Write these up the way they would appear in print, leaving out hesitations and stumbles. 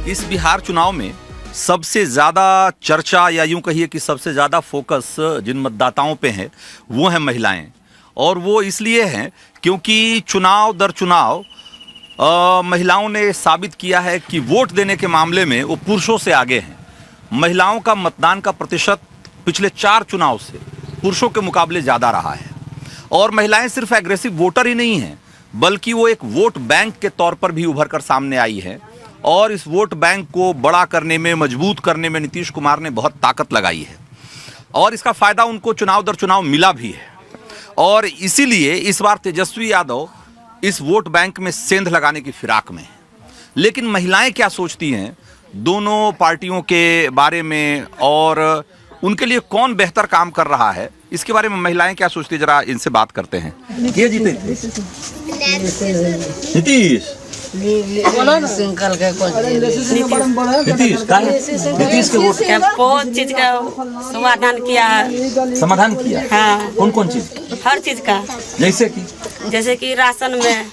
इस बिहार चुनाव में सबसे ज्यादा चर्चा या यूं कहिए कि सबसे ज्यादा फोकस जिन मतदाताओं पे है वो है महिलाएं। और वो इसलिए हैं क्योंकि चुनाव दर चुनाव महिलाओं ने साबित किया है कि वोट देने के मामले में वो पुरुषों से आगे हैं। महिलाओं का मतदान का प्रतिशत पिछले 4 चुनाव से पुरुषों के मुकाबले ज़्यादा रहा है। और महिलाएं सिर्फ एग्रेसिव वोटर ही नहीं हैं, बल्कि वो एक वोट बैंक के तौर पर भी उभर कर सामने आई है। और इस वोट बैंक को बड़ा करने में, मजबूत करने में नीतीश कुमार ने बहुत ताकत लगाई है और इसका फ़ायदा उनको चुनाव दर चुनाव मिला भी है। और इसीलिए इस बार तेजस्वी यादव इस वोट बैंक में सेंध लगाने की फिराक में है। लेकिन महिलाएं क्या सोचती हैं दोनों पार्टियों के बारे में और उनके लिए कौन बेहतर काम कर रहा है, इसके बारे में महिलाएं क्या सोचती है, जरा इनसे बात करते हैं। ये जीते नीतीश नीतीश के वोट बहुत चीज का समाधान किया है। समाधान किया? हाँ। कौन कौन चीज? हर चीज का। जैसे कि राशन में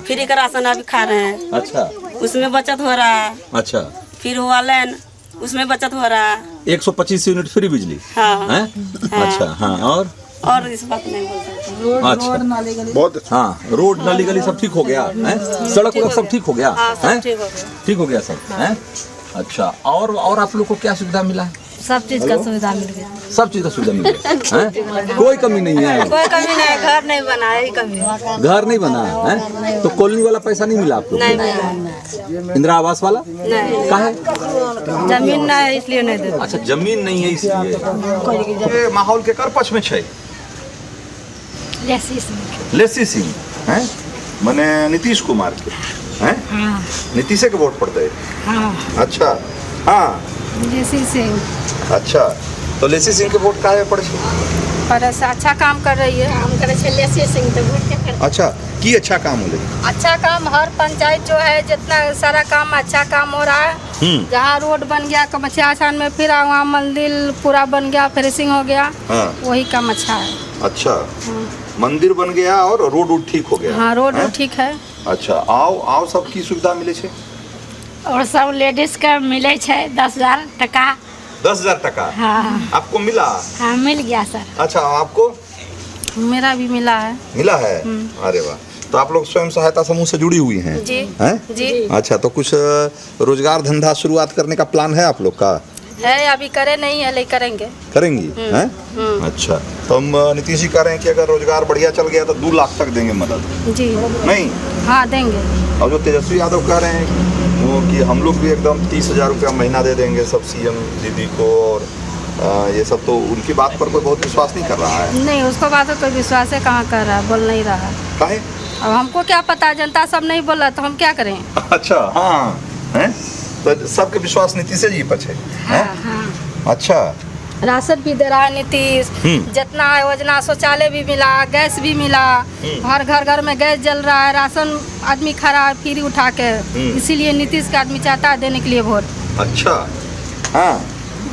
फ्री का राशन अभी खा रहे हैं। अच्छा। उसमें बचत हो रहा है। अच्छा। फिर हुआ लैन, उसमें बचत हो रहा है। 125 यूनिट फ्री बिजली। हाँ। हाँ। अच्छा। हाँ। और इस बात नहीं बोल सकते। अच्छा। बहुत। हाँ, रोड नाली गली सब ठीक हो गया है? सड़क वड़क सब ठीक हो गया है? ठीक हो गया सब है? अच्छा। और आप लोग को क्या सुविधा मिला है? सब चीज का सुविधा मिल गया। सब चीज का सुविधा मिल गया। कोई कमी नहीं है? कोई कमी नहीं। घर नहीं बना है, कमी। घर नहीं बना है? तो कॉलोनी वाला पैसा नहीं मिला आपको? नहीं मिला। इंदिरा आवास वाला? नहीं। काहे? जमीन नहीं है इसलिए नहीं देते। अच्छा, जमीन नहीं है इसलिए। माहौल के कर पक्ष में छे लेसी सिंह हैं, मने नीतीश कुमार के हैं? हाँ। नीतीश के वोट पड़ते हैं? हाँ। अच्छा। हाँ, लेसी सिंह। अच्छा, तो लेसी सिंह के वोट काहे पड़े? पर अच्छा काम कर रही है। हम करे छे लेसी सिंह तो वोट के। अच्छा, की अच्छा काम होले? अच्छा काम हर पंचायत जो है जितना सारा काम अच्छा काम हो रहा है। जहाँ रोड बन गया कमछिया आसान में, फिर वहाँ मंदिर पूरा बन गया, फिनिशिंग हो गया। हाँ। वही काम अच्छा है। अच्छा। हाँ। मंदिर बन गया और रोड ठीक हो गया। हाँ, रोड ठीक है। अच्छा। आओ सबकी सुविधा मिले छे? और सब लेडीज का मिले छे 10,000 टका। 10,000 टका? हाँ। आपको मिला? हाँ, मिल गया सर। अच्छा, आपको? मेरा भी मिला है। मिला है? अरे वाह। तो आप लोग स्वयं सहायता समूह से जुड़ी हुई हैं? जी। हैं? जी। अच्छा, तो कुछ रोजगार धंधा शुरुआत करने का प्लान है आप लोग का? है, अभी करे नहीं है, लेकिन करेंगी। हैं? अच्छा, तो हम नीतीश जी कह रहे हैं कि अगर रोजगार बढ़िया चल गया तो 2 लाख तक देंगे मदद। जी। नहीं? हाँ, देंगे। और जो तेजस्वी यादव कह रहे हैं वो कि हम लोग भी एकदम 30,000 रुपया महीना दे देंगे सब सीएम दीदी को, और ये सब, तो उनकी बात पर कोई बहुत विश्वास नहीं कर रहा है। नहीं, उसको बात कोई विश्वास है कहाँ कर रहा है, बोल नहीं रहा। काहे? अब हमको क्या पता, जनता सब नहीं बोल रहा तो हम क्या करें। अच्छा। हाँ, हैं? तो सबके विश्वास नीतीश जी पर है? हाँ, हाँ। अच्छा। राशन भी दे रहा है नीतीश, जितना योजना, शौचालय भी मिला, गैस भी मिला, हर घर में गैस जल रहा है, राशन आदमी खा है फ्री उठा के। इसीलिए नीतीश का आदमी चाहता है देने के लिए वोट। अच्छा। हाँ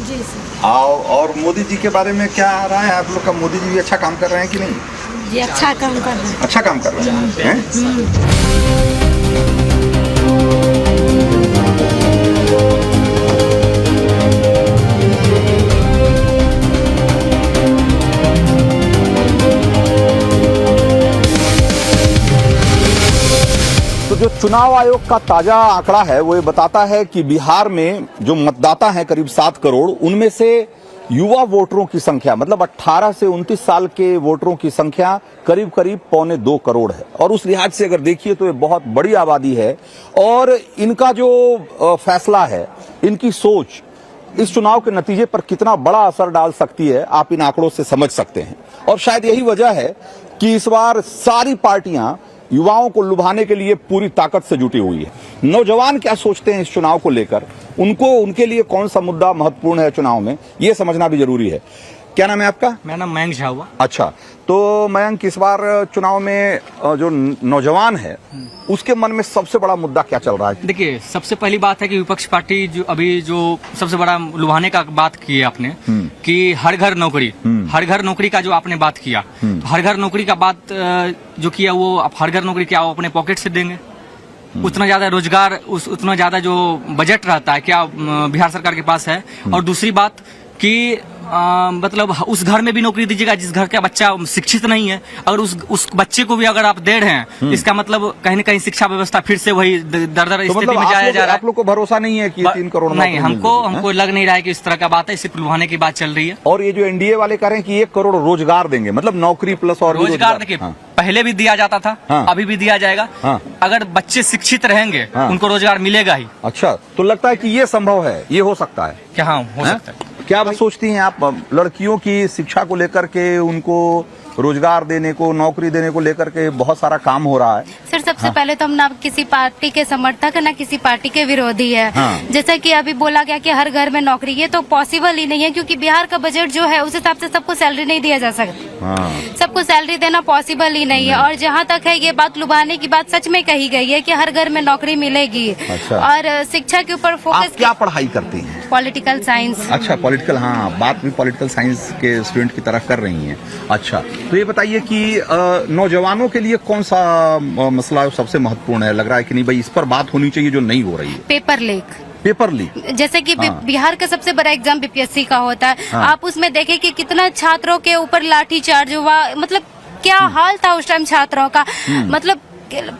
जी सर। और मोदी जी के बारे में क्या आ रहा है आप लोग का? मोदी जी भी अच्छा काम कर रहे हैं कि नहीं? जी, अच्छा काम कर रहे हैं। अच्छा काम कर रहे हैं? तो जो चुनाव आयोग का ताजा आंकड़ा है वो ये बताता है कि बिहार में जो मतदाता हैं करीब 7 करोड़, उनमें से युवा वोटरों की संख्या, मतलब 18 से 29 साल के वोटरों की संख्या करीब 1.25 करोड़ है। और उस लिहाज से अगर देखिए तो ये बहुत बड़ी आबादी है। और इनका जो फैसला है, इनकी सोच इस चुनाव के नतीजे पर कितना बड़ा असर डाल सकती है, आप इन आंकड़ों से समझ सकते हैं। और शायद यही वजह है कि इस बार सारी पार्टियां युवाओं को लुभाने के लिए पूरी ताकत से जुटी हुई है। नौजवान क्या सोचते हैं इस चुनाव को लेकर, उनके लिए कौन सा मुद्दा महत्वपूर्ण है चुनाव में, ये समझना भी जरूरी है। क्या नाम है आपका? मेरा नाम मयंक झा हुआ। अच्छा, तो मयंक, इस बार चुनाव में जो नौजवान है उसके मन में सबसे बड़ा मुद्दा क्या चल रहा है? देखिए, सबसे पहली बात है कि विपक्ष पार्टी जो अभी जो सबसे बड़ा लुभाने का बात की है आपने कि हर घर नौकरी का जो आपने बात किया, तो हर घर नौकरी का बात जो किया वो आप हर घर नौकरी क्या वो अपने पॉकेट से देंगे? उतना ज्यादा रोजगार, उतना ज्यादा जो बजट रहता है क्या बिहार सरकार के पास है? और दूसरी बात कि मतलब उस घर में भी नौकरी दीजिएगा जिस घर का बच्चा शिक्षित नहीं है। अगर उस बच्चे को भी अगर आप दे रहे हैं, इसका मतलब कहीं न कहीं शिक्षा व्यवस्था फिर से वही दर तो स्थिति मतलब में जाया जा रहा है। आप लोग को भरोसा नहीं है कि 3 करोड़ नहीं, हमको लग नहीं रहा है कि इस तरह का बात है, सिर्फ लुभाने की बात चल रही है। और ये जो एनडीए वाले कह रहे हैं कि 1 करोड़ रोजगार देंगे, मतलब नौकरी प्लस और रोजगार देखिए, पहले भी दिया जाता था, अभी भी दिया जाएगा। अगर बच्चे शिक्षित रहेंगे उनको रोजगार मिलेगा ही। अच्छा, तो लगता है कि ये संभव है, ये हो सकता है क्या? हाँ, हो सकता है। क्या सोचती हैं आप लड़कियों की शिक्षा को लेकर के, उनको रोजगार देने को, नौकरी देने को लेकर के बहुत सारा काम हो रहा है? सर, सबसे पहले तो हम ना किसी पार्टी के समर्थक ना किसी पार्टी के विरोधी है। जैसा कि अभी बोला गया कि हर घर में नौकरी, ये तो पॉसिबल ही नहीं है, क्योंकि बिहार का बजट जो है उस हिसाब से सबको सैलरी नहीं दिया जा सकती। सबको सैलरी देना पॉसिबल ही नहीं है। और जहाँ तक है ये बात लुभाने की बात, सच में कही गई है कि हर घर में नौकरी मिलेगी। अच्छा। और शिक्षा के ऊपर फोकस। आप क्या पढ़ाई करती हैं? Political science. अच्छा, पॉलिटिकल, हाँ, बात भी पॉलिटिकल साइंस के स्टूडेंट की तरफ कर रही हैं। अच्छा, तो ये बताइए कि नौजवानों के लिए कौन सा मसला सबसे महत्वपूर्ण है? लग रहा है कि नहीं भाई इस पर बात होनी चाहिए जो नहीं हो रही है। Paper leak. पेपर लीक, जैसे कि बिहार का सबसे बड़ा एग्जाम बीपीएससी का होता है। आप उसमें देखें कि कितना छात्रों के ऊपर लाठीचार्ज हुआ, मतलब क्या हाल था उस टाइम छात्रों का। मतलब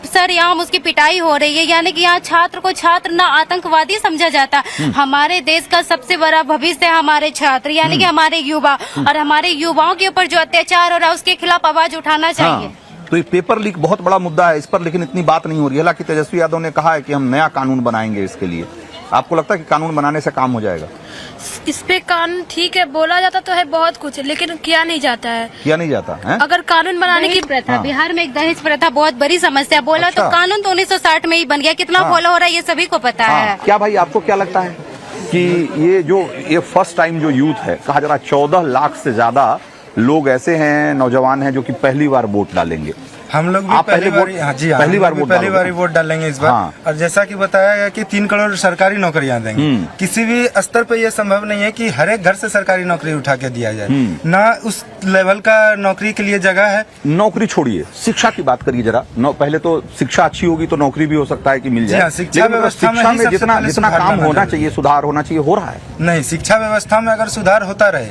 सर, यहाँ उसकी पिटाई हो रही है, यानी कि यहाँ छात्र को छात्र ना आतंकवादी समझा जाता। हमारे देश का सबसे बड़ा भविष्य है हमारे छात्र, यानी कि हमारे युवा, और हमारे युवाओं के ऊपर जो अत्याचार हो रहा है उसके खिलाफ आवाज उठाना चाहिए। तो ये पेपर लीक बहुत बड़ा मुद्दा है, इस पर लेकिन इतनी बात नहीं हो रही है। हालांकि तेजस्वी यादव ने कहा है कि हम नया कानून बनाएंगे इसके लिए। आपको लगता है कि कानून बनाने से काम हो जाएगा? इस पे कानून ठीक है, बोला जाता तो है बहुत कुछ, लेकिन किया नहीं जाता है। किया नहीं जाता है? अगर कानून बनाने की प्रथा, बिहार में एक दहेज प्रथा बहुत बड़ी समस्या। बोला अच्छा। तो कानून तो 1960 में ही बन गया, कितना फॉलो हो रहा है ये सभी को पता है। क्या भाई, आपको क्या लगता है कि ये फर्स्ट टाइम जो यूथ है, कहा जा रहा 14 लाख से ज्यादा लोग ऐसे हैं, नौजवान हैं जो कि पहली बार वोट डालेंगे? हम लोग भी पहली बार वोट डालेंगे इस बार। और जैसा कि बताया गया कि 3 करोड़ सरकारी नौकरियां देंगे। किसी भी स्तर पे ये संभव नहीं है कि हर एक घर से सरकारी नौकरी उठा के दिया जाए, ना उस लेवल का नौकरी के लिए जगह है। नौकरी छोड़िए, शिक्षा की बात करिए जरा। पहले तो शिक्षा अच्छी होगी तो नौकरी भी हो सकता है कि मिल जाए। शिक्षा व्यवस्था में जितना काम होना चाहिए, सुधार होना चाहिए, हो रहा है नहीं। शिक्षा व्यवस्था में अगर सुधार होता रहे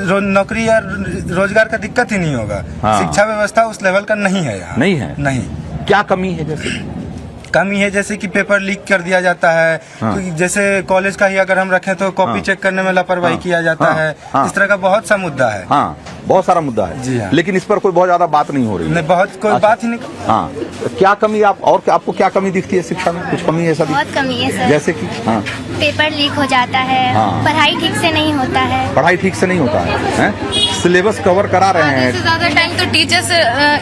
तो नौकरी या रोजगार का दिक्कत ही नहीं होगा। शिक्षा व्यवस्था उस लेवल का नहीं है यहाँ। नहीं है? नहीं। क्या कमी है? जैसे कि पेपर लीक कर दिया जाता है। जैसे कॉलेज का ही अगर हम रखें तो कॉपी चेक करने में लापरवाही किया जाता है। इस तरह का बहुत सा मुद्दा है। बहुत सारा मुद्दा है जी हाँ। लेकिन इस पर कोई बहुत ज्यादा बात नहीं हो रही है। नहीं, बहुत कोई बात ही नहीं। तो क्या कमी आपको क्या कमी दिखती है शिक्षा में? कुछ कमी है? ऐसा बहुत कमी है सर। जैसे कि पेपर लीक हो जाता है, पढ़ाई ठीक से नहीं होता है। पढ़ाई ठीक से नहीं होता है? सिलेबस कवर करा रहे हैं। ज्यादा टाइम तो टीचर्स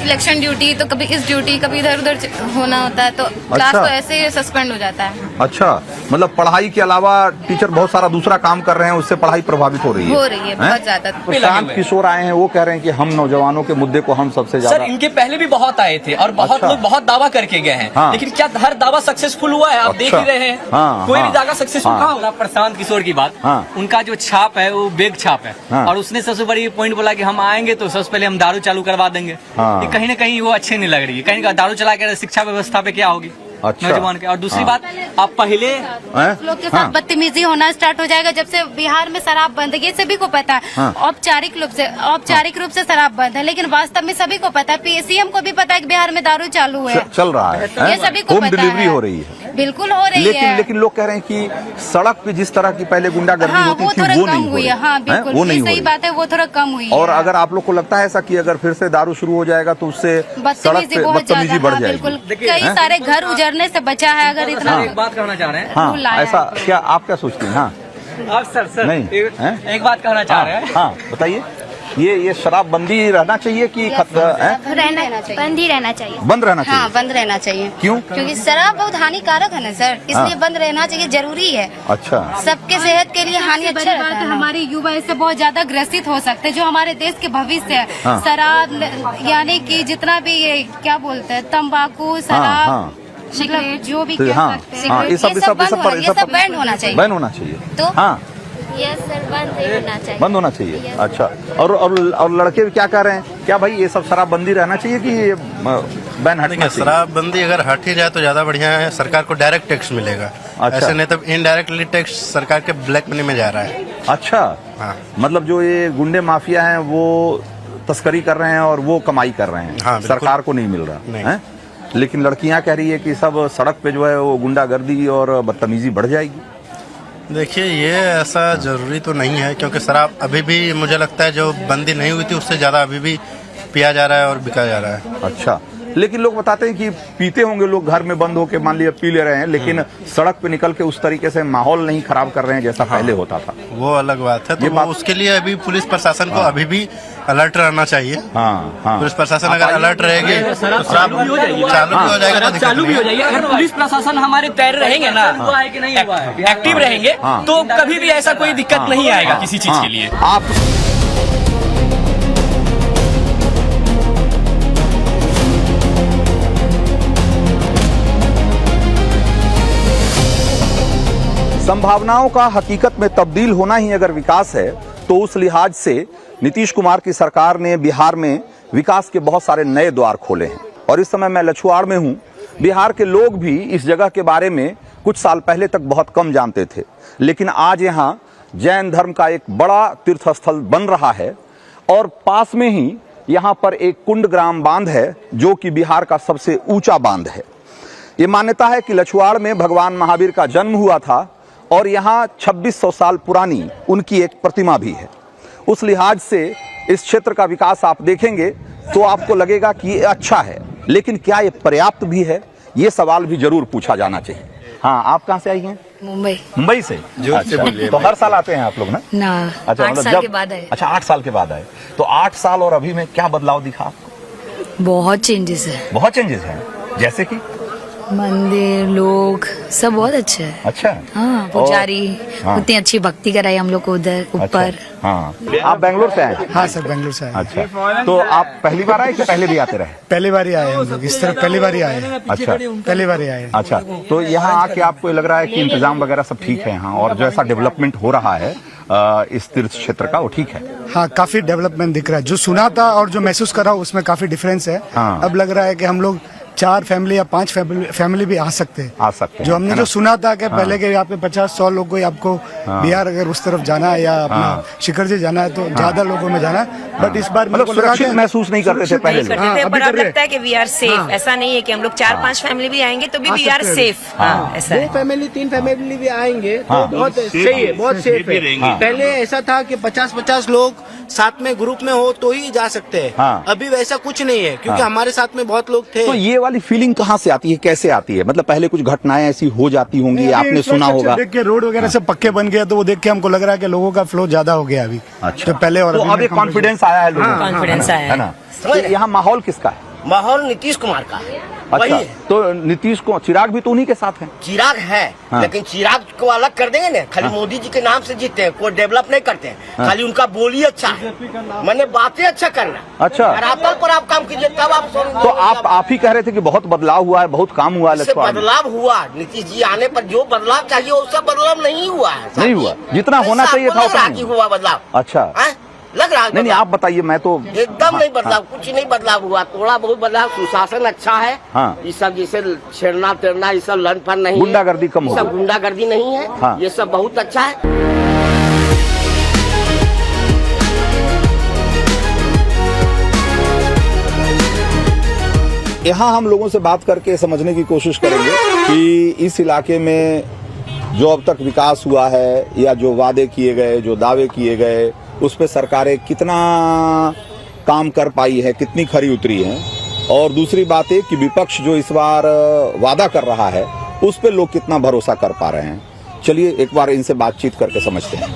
इलेक्शन ड्यूटी, तो कभी इस ड्यूटी, कभी इधर उधर होना होता है, तो क्लास तो ऐसे ही सस्पेंड हो जाता है। अच्छा, मतलब पढ़ाई के अलावा टीचर बहुत सारा दूसरा काम कर रहे हैं, उससे पढ़ाई प्रभावित हो रही है बहुत ज्यादा। प्रशांत किशोर आए हैं, वो कह रहे हैं कि हम नौजवानों के मुद्दे को हम सबसे ज्यादा। सर, इनके पहले भी बहुत आए थे और बहुत लोग बहुत दावा करके गए हैं, लेकिन क्या हर दावा सक्सेसफुल हुआ है? आप देख ही रहे हैं, कोई भी दावा सक्सेसफुल कहाँ हुआ? प्रशांत किशोर की बात, उनका जो छाप है वो बेग छाप है। और उसने सबसे बड़ी पॉइंट बोला कि हम आएंगे तो सबसे पहले हम दारू चालू करवा देंगे। ये कहीं ना कहीं वो अच्छे नहीं लग रही है। कहीं दारू चला के शिक्षा व्यवस्था पे क्या होगी नौजवान के? और दूसरी बात, आप पहले लोग के साथ बदतमीजी होना स्टार्ट हो जाएगा जब से बिहार में शराब बंद है। ये सभी को पता है। औपचारिक रूप से शराब बंद है, लेकिन वास्तव में सभी को पता है। सीएम को भी पता है कि बिहार में दारू चालू है, चल रहा है। ये सभी को होम पता डिलीवरी है। हो रही है, बिल्कुल हो रही है। लेकिन लोग कह रहे हैं कि सड़क पे जिस तरह की पहले गुंडागर्दी होती थी थोड़ा वो कम नहीं हुई है। हाँ बिल्कुल, वो नहीं सही बात है, वो थोड़ा कम हुई है। और अगर आप लोग को लगता है ऐसा कि अगर फिर से दारू शुरू हो जाएगा तो उससे सड़क पे बदतमीजी बढ़ जाएगी? बिल्कुल, कई सारे घर उजरने से बचा है। अगर इतना एक बात कहना चाह रहे हैं। ऐसा क्या आप क्या सोचते हैं? सर नहीं, एक बात कहना चाह रहे हैं। बताइए। ये शराबबंदी रहना चाहिए कि बंद ही रहना चाहिए। बंद रहना चाहिए? हाँ, बंद रहना चाहिए। क्यों? क्योंकि शराब बहुत हानिकारक है ना सर, इसलिए बंद रहना चाहिए, जरूरी है। अच्छा, सबके सेहत के लिए हानि अच्छा रहता है। हमारे युवा इससे बहुत ज्यादा ग्रसित हो सकते हैं, जो हमारे देश के भविष्य है। शराब यानी कि जितना भी ये क्या बोलते हैं, तम्बाकू, शराब, मतलब जो भी ये सब बैन होना चाहिए। बैन होना चाहिए। तो यस सर, बंद नहीं होना चाहिए। बंद होना चाहिए। Yes. अच्छा, और लड़के क्या कह रहे हैं, क्या भाई ये सब शराबबंदी रहना चाहिए कि ये बैन हटना चाहिए? शराबबंदी अगर हट ही जाए तो ज्यादा बढ़िया है, सरकार को डायरेक्ट टैक्स मिलेगा। अच्छा। ऐसे नहीं तो इनडायरेक्टली टैक्स सरकार के ब्लैक मनी में जा रहा है। अच्छा, हाँ। मतलब जो ये गुंडे माफिया हैं वो तस्करी कर रहे हैं और वो कमाई कर रहे हैं। हाँ, बिल्कुल। सरकार को नहीं मिल रहा नहीं। है। लेकिन लड़कियां कह रही है कि सब सड़क पे जो है वो गुंडागर्दी और बदतमीजी बढ़ जाएगी। देखिए, ये ऐसा जरूरी तो नहीं है, क्योंकि शराब अभी भी मुझे लगता है जो बंदी नहीं हुई थी उससे ज्यादा अभी भी पिया जा रहा है और बिका जा रहा है। अच्छा, लेकिन लोग बताते हैं कि पीते होंगे लोग घर में बंद होके, मान लिया पी ले रहे हैं, लेकिन सड़क पे निकल के उस तरीके से माहौल नहीं खराब कर रहे हैं जैसा पहले होता था। वो अलग बात है। तो वो उसके लिए अभी पुलिस प्रशासन को अभी भी अलर्ट रहना चाहिए। हाँ, हाँ। पुलिस प्रशासन अगर अलर्ट रहेगी तो शराब चालू भी हो जाएगी। चालू भी हो जाएगा तो दिक्कत चालू भी नहीं हो है। जाएगी अगर पुलिस प्रशासन हमारे पैर रहेंगे ना, एक्टिव रहेंगे, तो कभी भी ऐसा कोई दिक्कत नहीं आएगा किसी चीज के लिए। आप संभावनाओं का हकीकत में तब्दील होना ही अगर विकास है, तो उस लिहाज से नीतीश कुमार की सरकार ने बिहार में विकास के बहुत सारे नए द्वार खोले हैं। और इस समय मैं लछुआड़ में हूं। बिहार के लोग भी इस जगह के बारे में कुछ साल पहले तक बहुत कम जानते थे, लेकिन आज यहां जैन धर्म का एक बड़ा तीर्थस्थल बन रहा है। और पास में ही यहां पर एक कुंडग्राम बांध है, जो कि बिहार का सबसे ऊंचा बांध है। ये मान्यता है कि लछुआड़ में भगवान महावीर का जन्म हुआ था और यहाँ 2600 साल पुरानी उनकी एक प्रतिमा भी है। उस लिहाज से इस क्षेत्र का विकास आप देखेंगे तो आपको लगेगा कि ये अच्छा है, लेकिन क्या ये पर्याप्त भी है, ये सवाल भी जरूर पूछा जाना चाहिए। हाँ, आप कहाँ से आई हैं? मुंबई। मुंबई से? अच्छा, तो हर साल आते हैं आप लोग ना? ना, अच्छा, 8 साल के बाद आए। अच्छा, 8 साल के बाद आए। तो 8 साल और अभी में क्या बदलाव दिखा आपको? बहुत चेंजेस है। बहुत चेंजेस हैं, जैसे कि मंदिर, लोग सब बहुत अच्छे हैं। अच्छा, हाँ, पुजारी हाँ। उतनी अच्छी भक्ति कराई हम लोग को उधर ऊपर। अच्छा, हाँ। आप बेंगलुरु से आए? हाँ सर, बेंगलुरु से आए। अच्छा, तो आप पहली बार आए कि पहले भी आते रहे? पहली बार ही आए हम लोग, इस तरफ पहली बार ही आए। अच्छा, पहली बार ही आए। अच्छा, तो यहाँ आके आपको लग रहा है कि इंतजाम वगैरह सब ठीक है यहाँ, और जैसा डेवलपमेंट हो रहा है इस तीर्थ क्षेत्र का, वो ठीक है? हाँ, काफी डेवलपमेंट दिख रहा है। जो सुना था और जो महसूस कर रहा हूँ उसमें काफी डिफरेंस है। हाँ। अब लग रहा है कि हम लोग 4 फैमिली या 5 फैमिली भी आ सकते हैं। आ सकते हैं, जो हमने है ना? जो सुना था कि पहले के यहाँ पे 50-100 लोग को आपको बिहार अगर उस तरफ जाना है या अपना शिखर जी जाना है तो ज्यादा लोगों में जाना है। बट इस बार मतलब सुरक्षित महसूस नहीं करते थे पहले लोग। करते थे, पर अब लगता है कि वी आर सेफ। ऐसा नहीं है कि हम लोग 4-5 फैमिली भी आएंगे तो भी वी आर सेफ। ऐसा है। 2 फैमिली 3 फैमिली भी आएंगे तो बहुत सही है, बहुत सेफ है। पहले ऐसा था कि 50-50 लोग साथ में ग्रुप में हो तो ही जा सकते हैं। अभी वैसा कुछ नहीं है, क्योंकि हमारे साथ में बहुत लोग थे। तो ये वाली फीलिंग कहाँ से आती है, कैसे आती है? मतलब पहले कुछ घटनाएं ऐसी हो जाती होंगी, आपने सुना होगा। देख के रोड वगैरह सब पक्के बन गए तो वो देख के हमको लग रहा है कि लोगों का फ्लो ज्यादा हो गया अभी। अच्छा, तो पहले और तो अब एक कॉन्फिडेंस आया है लोगों को, कॉन्फिडेंस आया है ना? तो यहाँ माहौल किसका है? माहौल नीतीश कुमार का है। अच्छा, तो नीतीश को, चिराग भी तो उन्हीं के साथ हैं। चिराग है, लेकिन चिराग को अलग कर देंगे ना। खाली मोदी जी के नाम से जीतते हैं, कोई डेवलप नहीं करते हैं। खाली उनका बोली अच्छा है, मैंने बातें अच्छा करना। अच्छा, धरातल पर आप काम कीजिए तब आप तो आप ही कह रहे थे कि बहुत बदलाव हुआ है, बहुत काम हुआ है। बदलाव हुआ, नीतीश जी आने पर जो बदलाव चाहिए उसका बदलाव नहीं हुआ है। नहीं हुआ, जितना होना चाहिए था उतना नहीं हुआ बदलाव। अच्छा, लग रहा है नहीं, आप बताइए। मैं तो एकदम नहीं बदलाव, कुछ नहीं बदलाव हुआ। थोड़ा बहुत बदलाव, सुशासन अच्छा है। ये सब जैसे छेड़ना तेड़ना ये सब लन फन नहीं, गुंडागर्दी कम हो गई। सब गुंडागर्दी नहीं है। ये सब बहुत अच्छा है। यहाँ हम लोगों से बात करके समझने की कोशिश करेंगे कि इस इलाके में जो अब तक विकास हुआ है या जो वादे किए गए, जो दावे किए गए, उस पे सरकारें कितना काम कर पाई है, कितनी खरी उतरी है। और दूसरी बात है कि विपक्ष जो इस बार वादा कर रहा है उस पे लोग कितना भरोसा कर पा रहे हैं। चलिए एक बार इनसे बातचीत करके समझते हैं।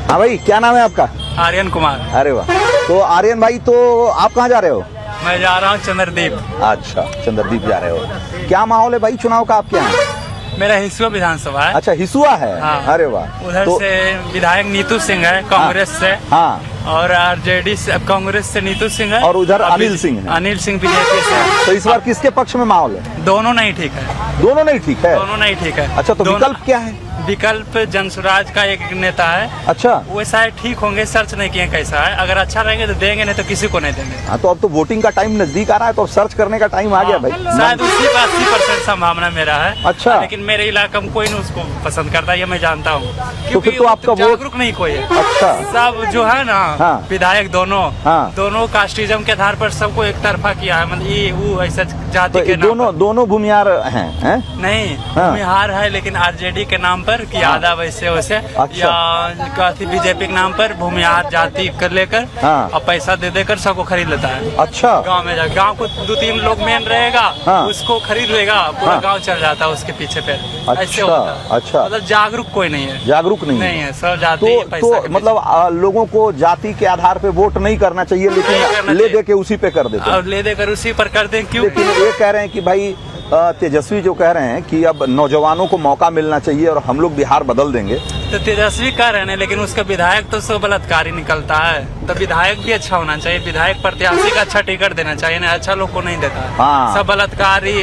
हाँ भाई, क्या नाम है आपका? आर्यन कुमार। अरे वाह, तो आर्यन भाई, तो आप कहाँ जा रहे हो? मैं जा रहा हूँ चंद्रदीप। अच्छा, चंद्रदीप जा रहे हो। क्या माहौल है भाई चुनाव का आपके यहाँ? मेरा हिसुआ विधानसभा है। अच्छा, हिसुआ है। हाँ। अरे वाह। उधर तो से विधायक नीतू सिंह है कांग्रेस से। हाँ। और आरजेडी से कांग्रेस से नीतू सिंह है और उधर अनिल सिंह है। अनिल सिंह बीजेपी से है। तो इस बार किसके पक्ष में माहौल है? दोनों नहीं ठीक है। दोनों नहीं ठीक है। दोनों नहीं ठीक है। अच्छा, तो विकल्प क्या है? विकल्प जनसुराज का एक नेता है। अच्छा, वो शायद ठीक होंगे, सर्च नहीं किए कैसा है। अगर अच्छा रहेंगे तो देंगे, नहीं तो किसी को नहीं देंगे। हाँ, तो अब तो वोटिंग का टाइम नजदीक आ रहा है, तो अब सर्च करने का टाइम आ गया भाई। शायद उसी का 80% संभावना मेरा है। अच्छा, लेकिन मेरे इलाके में कोई नहीं उसको पसंद करता, ये मैं जानता हूँ। तो फिर तो आपका वोट जागरूक नहीं कोई है। अच्छा, सब जो है ना, हाँ। विधायक दोनों हाँ। दोनों कास्टिज्म के आधार पर सबको एक तरफा किया है। मतलब ये वो ऐसा जाति तो के नाम पर। दोनों भूमिहार हैं? नहीं, हाँ। भूमिहार है, लेकिन आरजेडी के नाम पर कि यादव वैसे वैसे, अच्छा। या बीजेपी के नाम पर भूमिहार जाति कर लेकर हाँ। और पैसा दे देकर सबको खरीद लेता है। अच्छा, गांव में जाकर गांव को 2-3 लोग मेन रहेगा, हाँ। उसको खरीद लेगा, पूरा हाँ। गांव चल जाता है उसके पीछे पे। ऐसे अच्छा, होता है। अच्छा। मतलब जागरूक कोई नहीं है। जागरूक नहीं है, सब जाति पैसा तो के मतलब लोगों को जाति के आधार पे वोट नहीं करना चाहिए, नहीं लेकिन करना ले चाहिए। दे के उसी पे कर देते हैं। और ले देकर उसी पर कर दें। क्यों? लेकिन ये कह रहे हैं कि भाई तेजस्वी जो कह रहे हैं कि अब नौजवानों को मौका मिलना चाहिए और हम लोग बिहार बदल देंगे। तो तेजस्वी कह रहे हैं, लेकिन उसका विधायक तो सब बलात्कारी निकलता है। तो विधायक भी अच्छा होना चाहिए, विधायक प्रत्याशी का अच्छा टिकट देना चाहिए ना, अच्छा लोग को नहीं देता है। हाँ। सब बलात्कारी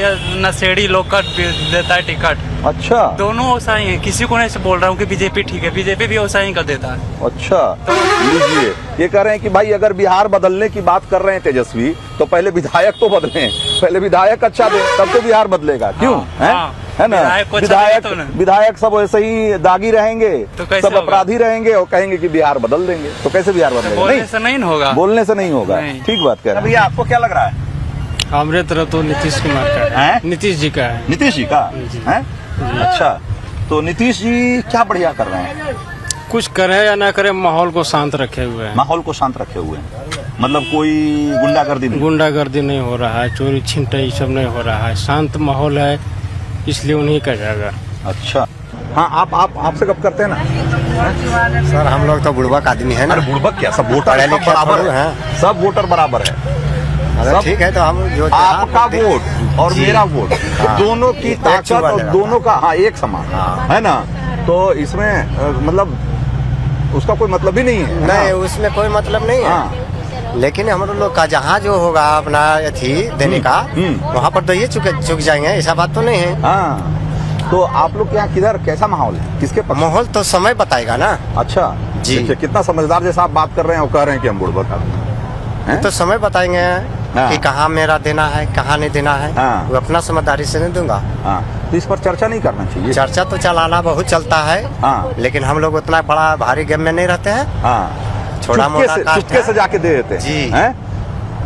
नशेड़ी लोग का देता है टिकट। अच्छा, दोनों वैसा ही है, किसी को नहीं बोल रहा हूँ कि बीजेपी ठीक है, बीजेपी भी वैसा ही कर देता है। अच्छा, लीजिए, ये कह रहे हैं कि भाई अगर बिहार बदलने की बात कर रहे हैं तेजस्वी, तो पहले विधायक तो बदले, पहले विधायक अच्छा दे, तब तो बिहार बदलेगा। क्यों? है ना? विधायक सब वैसे ही दागी रहेंगे, तो कैसे सब अपराधी रहेंगे और कहेंगे कि बिहार बदल देंगे, तो कैसे बिहार बदलेगा? बोलने से नहीं होगा। बोलने से नहीं होगा। ठीक बात कह रहे हैं। भैया, आपको क्या लग रहा है? हमारे तरफ तो नीतीश कुमार का है। नीतीश जी का है। नीतीश जी का है? अच्छा, तो नीतीश जी क्या बढ़िया कर रहे हैं? कुछ करे या ना करे, माहौल को शांत रखे हुए हैं। माहौल को शांत रखे हुए हैं, मतलब कोई गुंडागर्दी नहीं? गुंडागर्दी नहीं हो रहा है, चोरी छिनतई सब नहीं हो रहा है, शांत माहौल है, इसलिए उन्हीं का जाएगा। अच्छा, हाँ, आपसे कब करते हैं ना? सर हम लोग तो बुड़बक आदमी है ना। अरे बुड़बक क्या, सब वोटर सब बराबर है, सब वोटर बराबर है। ठीक है, तो हम जो आपका वोट और मेरा वोट, दोनों की ताकत और दोनों का एक समान है ना, तो इसमें मतलब उसका कोई मतलब ही नहीं है। नहीं, उसमें कोई मतलब नहीं है। लेकिन हम लोग का जहाँ जो होगा अपना अथी देने का, वहाँ पर तो ये चुक जाएंगे, ऐसा बात तो नहीं है। हाँ, तो आप लोग के यहाँ किधर कैसा माहौल है? किसके पक्ष? माहौल तो समय बताएगा ना। अच्छा जी, कितना समझदार जैसा आप बात कर रहे हैं और कह रहे हैं कि हम बुड़बक आदमी हैं। तो समय बताएंगे कि कहाँ मेरा देना है, कहाँ नहीं देना है। वो अपना समझदारी से नहीं दूंगा। तो इस पर चर्चा नहीं करना चाहिए? चर्चा तो चलाना बहुत चलता है, लेकिन हम लोग उतना बड़ा भारी गेम में नहीं रहते हैं। छोटा मोटा चुपके से जाके दे देते जी हैं।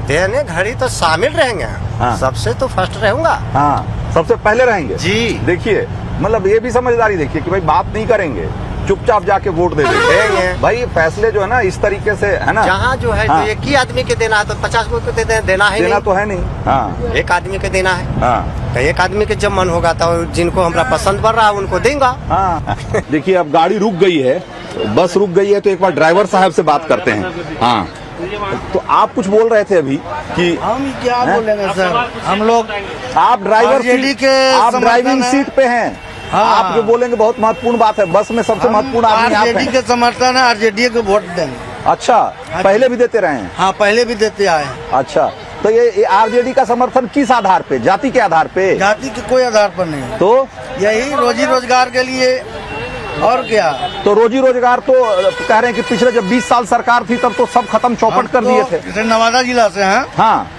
देने घड़ी तो शामिल रहेंगे। सबसे तो फर्स्ट रहूंगा। सबसे पहले रहेंगे जी। देखिए, मतलब ये भी समझदारी देखिए कि भाई बात नहीं करेंगे, चुपचाप जाके वोट दे देंगे। भाई फैसले जो है ना इस तरीके से है ना, जहाँ जो है तो एक ही आदमी के देना है, तो 50 को देना है, देना तो है नहीं। एक आदमी के देना है। तो एक आदमी के जब मन होगा तो जिनको हमरा पसंद पड़ रहा है उनको देंगे। देखिए, अब गाड़ी रुक गई है, बस रुक गई है, तो एक बार ड्राइवर साहब से बात करते हैं। हाँ, तो आप कुछ बोल रहे थे अभी कि हम क्या बोलेंगे सर, हम लोग आप ड्राइविंग सीट पे हैं। आप जो बोलेंगे बहुत महत्वपूर्ण बात है, बस में सबसे महत्वपूर्ण आदमी आप हैं। आरजेडी के समर्थन है, आरजेडी को वोट देंगे। अच्छा, पहले भी देते रहे हैं? हाँ, पहले भी देते आए। अच्छा, तो ये आरजेडी का समर्थन किस आधार पे? जाति के आधार पे? जाति के कोई आधार पर नहीं। तो यही रोजी रोजगार के लिए, और क्या। तो रोजी रोजगार तो कह रहे हैं कि पिछले जब 20 साल सरकार थी तब तो सब खत्म चौपट कर दिए थे। जैसे नवादा जिला से हैं। हाँ,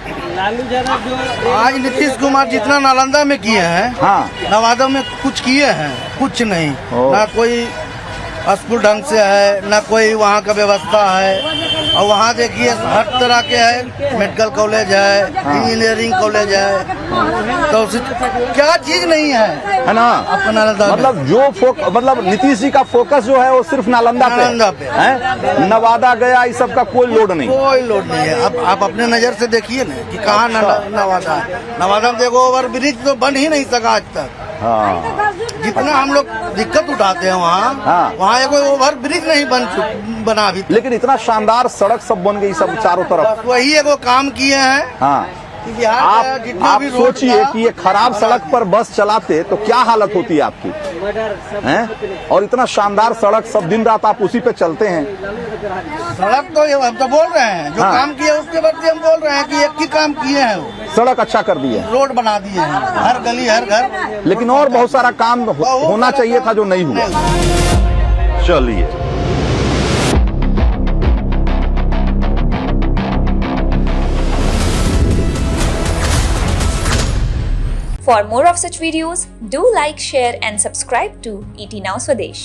आज नीतीश कुमार जितना नालंदा में किए हैं, नवादा में कुछ किए हैं? कुछ नहीं। ना कोई स्कूल ढंग से है, ना कोई वहाँ का व्यवस्था है। और वहाँ देखिए हर तरह के है, मेडिकल कॉलेज है, इंजीनियरिंग कॉलेज है, तो क्या चीज नहीं है ना अपना नालंदा। मतलब नीतीश जी का फोकस जो है वो सिर्फ नालंदा पे है। नवादा गया इस सब का कोई लोड नहीं, कोई लोड नहीं है। अब आप अपने नजर से देखिए ना कि कहाँ नवादा है। नवादा में देखो ओवर ब्रिज तो बन ही नहीं सका आज तक। जितना हम लोग दिक्कत उठाते हैं वहाँ एक ओवर ब्रिज नहीं बना अभी। लेकिन इतना शानदार सड़क सब बन गई सब चारों तरफ। वही एक काम किए हैं आप सोचिए कि ये खराब सड़क पर बस चलाते तो क्या हालत होती है आपकी, हैं? और इतना शानदार सड़क, सब दिन रात आप उसी पे चलते हैं। सड़क तो हम तो बोल रहे हैं जो काम किए उसके बाद हम बोल रहे हैं कि एक ही काम किए हैं, वो सड़क अच्छा कर दी है, रोड बना दिए हैं, हर गली हर घर, लेकिन और बहुत सारा काम होना चाहिए था जो नहीं हुआ। चलिए, For more of such videos, do like, share and subscribe to ET Now Swadesh.